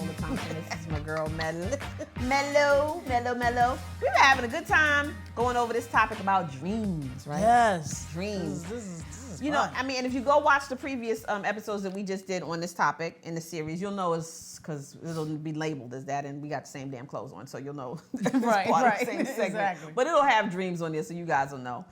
Lola Thompson. This is my girl, Mellow. We've been having a good time going over this topic about dreams, right? Yes. Dreams. This is You fun. know, I mean, and if you go watch the previous episodes that we just did on this topic in the series, you'll know it's because it'll be labeled as that, and we got the same damn clothes on, so you'll know it's Right, part of right, the same segment. exactly. But it'll have dreams on there, so you guys will know.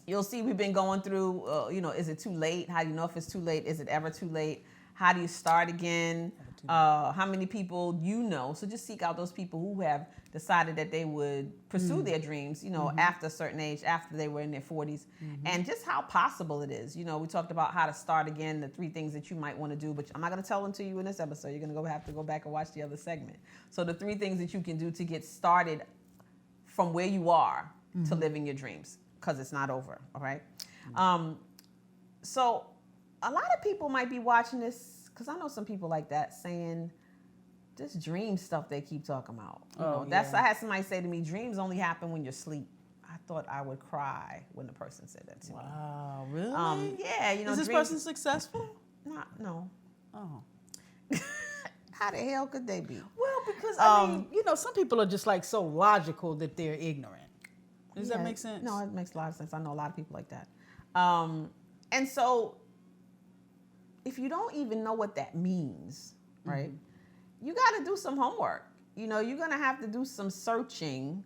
You'll see we've been going through, is it too late? How do you know if it's too late? Is it ever too late? How do you start again? How many people you know? So just seek out those people who have decided that they would pursue their dreams, after a certain age, after they were in their 40s, and just how possible it is. You know, we talked about how to start again, the 3 things that you might want to do, but I'm not going to tell them to you in this episode. You're going to have to go back and watch the other segment. So the 3 things that you can do to get started from where you are to living your dreams, because it's not over, all right? So a lot of people might be watching this, because I know some people like that, saying this dream stuff they keep talking about. I had somebody say to me, dreams only happen when you're asleep. I thought I would cry when the person said that to me. Wow, really? Yeah, Is this person successful? No. Oh. How the hell could they be? Well, because I mean, some people are just like so logical that they're ignorant. Does that make sense? No, it makes a lot of sense. I know a lot of people like that. And so if you don't even know what that means, right, you got to do some homework. You're going to have to do some searching.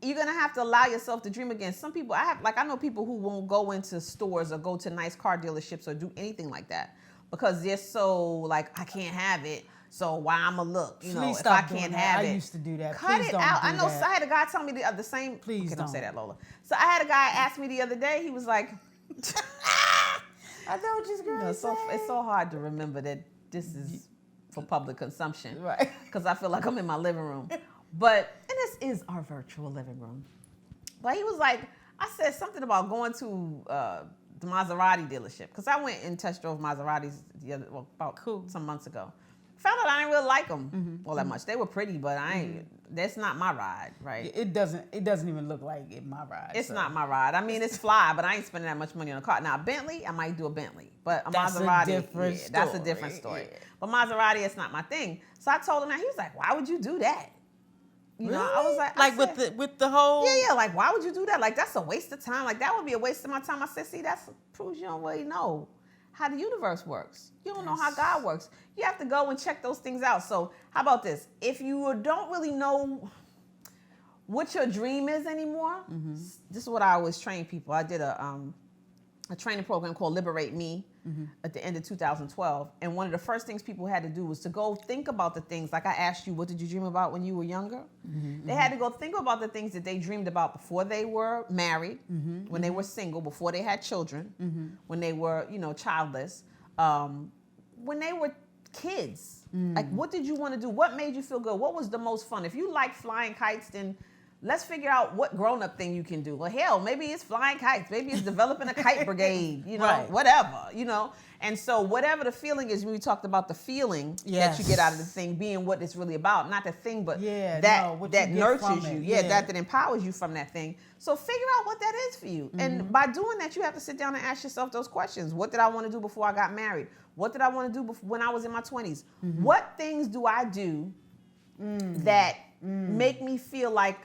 You're going to have to allow yourself to dream again. Some people, I know people who won't go into stores or go to nice car dealerships or do anything like that because they're so like, I can't have it. So why I'ma look? If I can't have it. I used to do that. Cut Please it don't out. do I know. that. I had a guy tell me the same. Please don't say that, Lola. So I had a guy ask me the other day. He was like, I know what you're going to say. It's so hard to remember that this is for public consumption, Right? Because I feel like I'm in my living room, and this is our virtual living room. But he was like, I said something about going to the Maserati dealership because I went and test drove Maseratis about some months ago. Found out I didn't really like them all that much. They were pretty, but that's not my ride, right? It doesn't even look like my ride. It's not my ride. I mean, it's fly, but I ain't spending that much money on a car. Now, a Bentley, I might do a Bentley, but a Maserati, that's a different story. Yeah. But Maserati, it's not my thing. So I told him that. He was like, "Why would you do that?" Really? I was like, with the whole like why would you do that? Like that's a waste of time. Like that would be a waste of my time. I said, see, that proves you don't really know how the universe works. You don't know how God works. You have to go and check those things out. So how about this? If you don't really know what your dream is anymore, this is what I always train people. I did a training program called Liberate Me at the end of 2012. And one of the first things people had to do was to go think about the things, like I asked you, what did you dream about when you were younger? They had to go think about the things that they dreamed about before they were married, when they were single, before they had children, when they were, childless, when they were kids. Like, what did you want to do? What made you feel good? What was the most fun? If you like flying kites, then let's figure out what grown-up thing you can do. Well, hell, maybe it's flying kites. Maybe it's developing a kite brigade, Right. whatever, And so whatever the feeling is, when we talked about the feeling that you get out of the thing being what it's really about, not the thing, but that nurtures you. That empowers you from that thing. So figure out what that is for you. And by doing that, you have to sit down and ask yourself those questions. What did I want to do before I got married? What did I want to do when I was in my 20s? What things do I do that make me feel like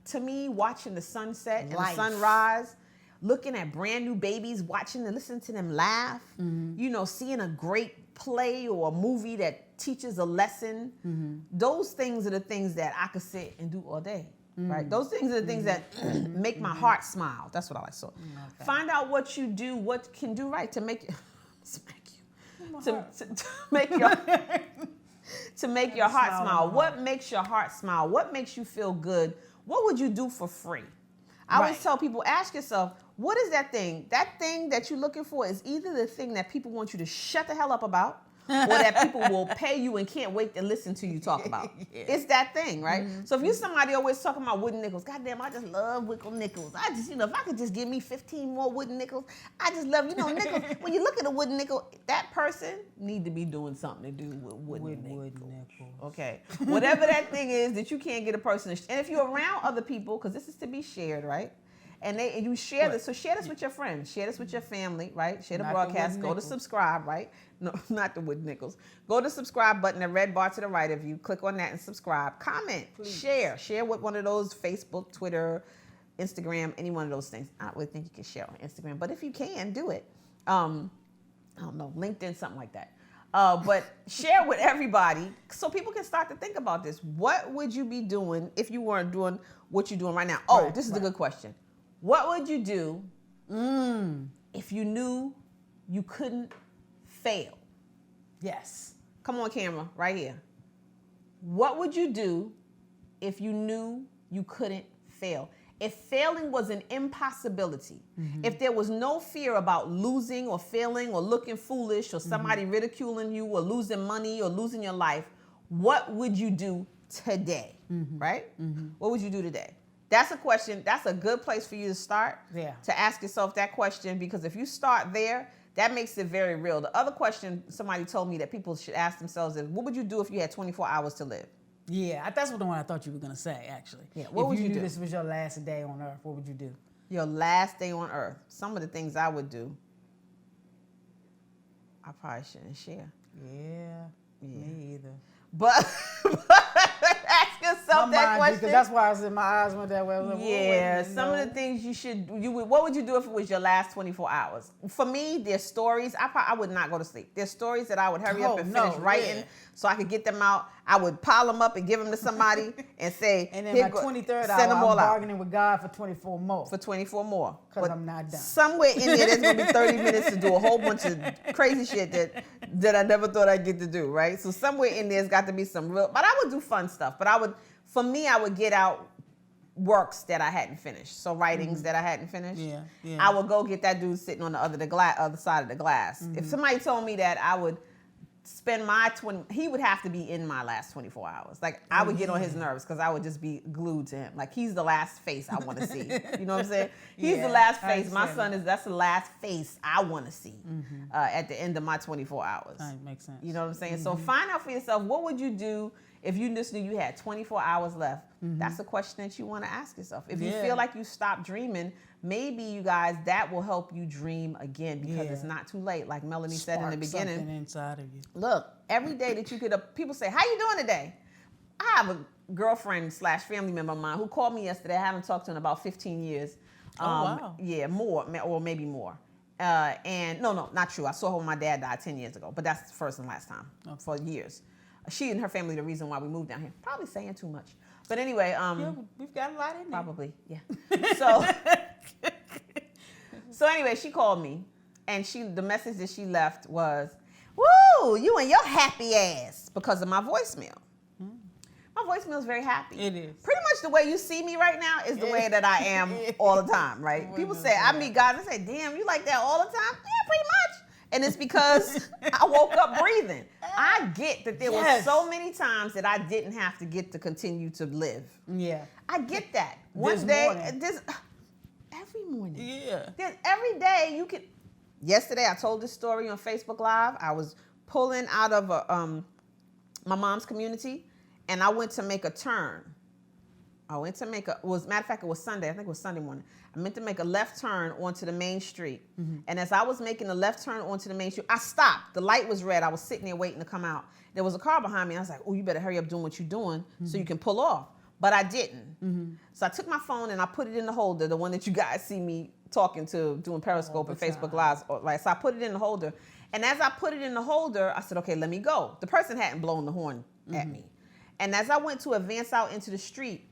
to me, watching the sunset and the sunrise, looking at brand new babies, watching and listening to them laugh, seeing a great play or a movie that teaches a lesson, those things are the things that I could sit and do all day, right? Those things are the things that make my heart smile. That's what I like. So find out what you do, what can do right to make smack you, to make your... to make your heart smile. What makes your heart smile? What makes you feel good? What would you do for free? I always tell people, ask yourself, what is that thing? That thing that you're looking for is either the thing that people want you to shut the hell up about, or that people will pay you and can't wait to listen to you talk about. It's that thing, right? So if you're somebody always talking about wooden nickels, goddamn, I just love wickel nickels. I just, if I could just give me 15 more wooden nickels, I just love, nickels. When you look at a wooden nickel, that person need to be doing something to do with wooden nickels. Okay. Whatever that thing is that you can't get a person to, and if you're around other people, because this is to be shared, right? And you share this. So share this with your friends. Share this with your family, right? Share the broadcast. Go to subscribe, right? No, not the wood nickels. Go to subscribe button, the red bar to the right of you. Click on that and subscribe. Comment. Please. Share with one of those Facebook, Twitter, Instagram, any one of those things. I would think you can share on Instagram, but if you can, do it. I don't know, LinkedIn, something like that. But share with everybody so people can start to think about this. What would you be doing if you weren't doing what you're doing right now? Oh, this is a good question. What would you do if you knew you couldn't fail? Yes. Come on, camera, right here. What would you do if you knew you couldn't fail? If failing was an impossibility, if there was no fear about losing or failing or looking foolish or somebody ridiculing you or losing money or losing your life, what would you do today, right? What would you do today? That's a question. That's a good place for you to start, to ask yourself that question, because if you start there, that makes it very real. The other question somebody told me that people should ask themselves is, what would you do if you had 24 hours to live? Yeah, that's the one I thought you were going to say, actually. Yeah, what would you do? If you knew this was your last day on earth, what would you do? Your last day on earth. Some of the things I would do, I probably shouldn't share. Yeah. Me either. But ask yourself that question. Because that's why I said my eyes went that way. Like, some of the things what would you do if it was your last 24 hours? For me, there's stories. I would not go to sleep. There's stories that I would hurry up and finish writing so I could get them out. I would pile them up and give them to somebody and say, and then my 23rd hour, I'm bargaining with God for 24 more. For 24 more. Because I'm not done. Somewhere in there, there's going to be 30 minutes to do a whole bunch of crazy shit that I never thought I'd get to do, right? So somewhere in there's got to be some real, but I would do fun stuff. But I would get out works that I hadn't finished. So writings that I hadn't finished. Yeah. I would go get that dude sitting on the other side of the glass. If somebody told me that, I would spend he would have to be in my last 24 hours. Like, I would get on his nerves because I would just be glued to him. Like, he's the last face I want to see. You know what I'm saying? He's the last face. My son that's the last face I want to see at the end of my 24 hours. That makes sense. You know what I'm saying? So find out for yourself, what would you do if you just knew you had 24 hours left? That's a question that you want to ask yourself. If you feel like you stopped dreaming, maybe, you guys, that will help you dream again, because it's not too late. Like Melanie said in the beginning. Something inside of you. Look, every day that you get people say, how you doing today? I have a girlfriend / family member of mine who called me yesterday. I haven't talked to her in about 15 years. Wow. Yeah, more, or maybe more. And no, not true. I saw her when my dad died 10 years ago, but that's the first and last time for years. She and her family the reason why we moved down here. Probably saying too much. But anyway, we've got a lot in there. Probably, yeah. So anyway, she called me, and the message that she left was, "Woo, you and your happy ass," because of my voicemail. My voicemail is very happy. It is. Pretty much the way you see me right now is the way that I am all the time, right? People say, I meet guys and say, "Damn, you like that all the time?" Yeah, pretty much. And it's because I woke up breathing. I get that there were so many times that I didn't have to get to continue to live. Yeah. I get that. One day, every morning. Yeah. Every day you can. Yesterday I told this story on Facebook Live. I was pulling out of my mom's community, and I went to make a turn. Matter of fact, it was Sunday. I think it was Sunday morning. I meant to make a left turn onto the main street. And as I was making the left turn onto the main street, I stopped. The light was red. I was sitting there waiting to come out. There was a car behind me. And I was like, oh, you better hurry up doing what you're doing so you can pull off. But I didn't. So I took my phone and I put it in the holder, the one that you guys see me talking to, doing Periscope and Facebook Lives. So I put it in the holder. And as I put it in the holder, I said, okay, let me go. The person hadn't blown the horn at me. And as I went to advance out into the street,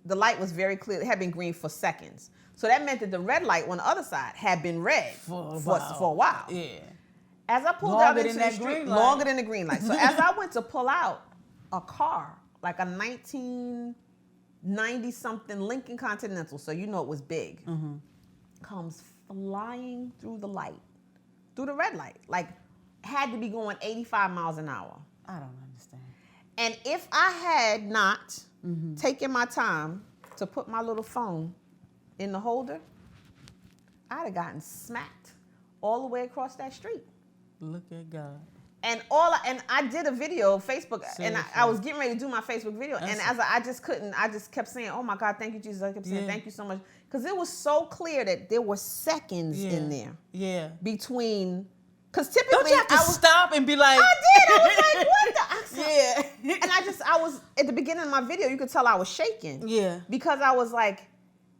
the light was very clear. It had been green for seconds. So that meant that the red light on the other side had been red for a while. Yeah. As I pulled out into the street, longer than the green light. So as I went to pull out, a car, like a 1990-something Lincoln Continental, so you know it was big, comes flying through the light, through the red light. Like, had to be going 85 miles an hour. I don't understand. And if I had not taken my time to put my little phone in the holder, I'd have gotten smacked all the way across that street. Look at God. And I did a video, Facebook, and I was getting ready to do my Facebook video, and I just kept saying, "Oh my God, thank you, Jesus!" I kept saying, "Thank you so much," because it was so clear that there were seconds in there, between. Because typically, don't you have to stop and be like, I did. I was like, what the? And I was at the beginning of my video, you could tell I was shaking. Yeah. Because I was like,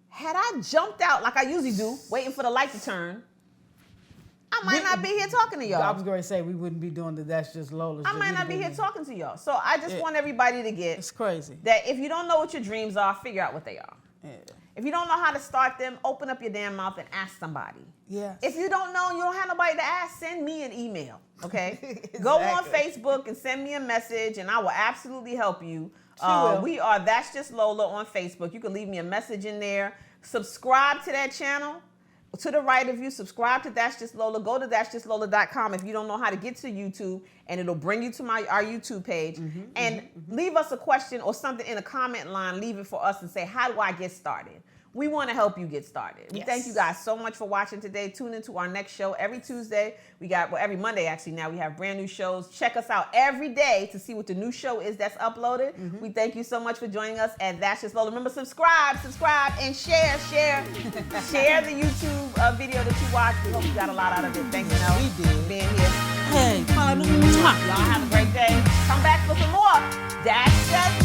had I jumped out like I usually do, waiting for the light to turn, I might not be here talking to y'all. I was going to say we wouldn't be doing the That's Just Lola. I might not be here talking to y'all. So I just want everybody to get. It's crazy. That if you don't know what your dreams are, figure out what they are. Yeah. If you don't know how to start them, open up your damn mouth and ask somebody. Yes. If you don't know and you don't have nobody to ask, send me an email, okay? Exactly. Go on Facebook and send me a message and I will absolutely help you. We are That's Just Lola on Facebook. You can leave me a message in there. Subscribe to that channel. To the right of you, subscribe to That's Just Lola. Go to that'sjustlola.com if you don't know how to get to YouTube, and it'll bring you to our YouTube page. Leave us a question or something in a comment line. Leave it for us and say, how do I get started? We want to help you get started. We thank you guys so much for watching today. Tune into our next show every Tuesday. Every Monday actually now we have brand new shows. Check us out every day to see what the new show is that's uploaded. We thank you so much for joining us at That's Just Lola. Remember, subscribe, and share. Share the YouTube video that you watched. We hope you got a lot out of it. Thanks, Nell, for being here. Hey, y'all have a great day. Come back for some more. That's Just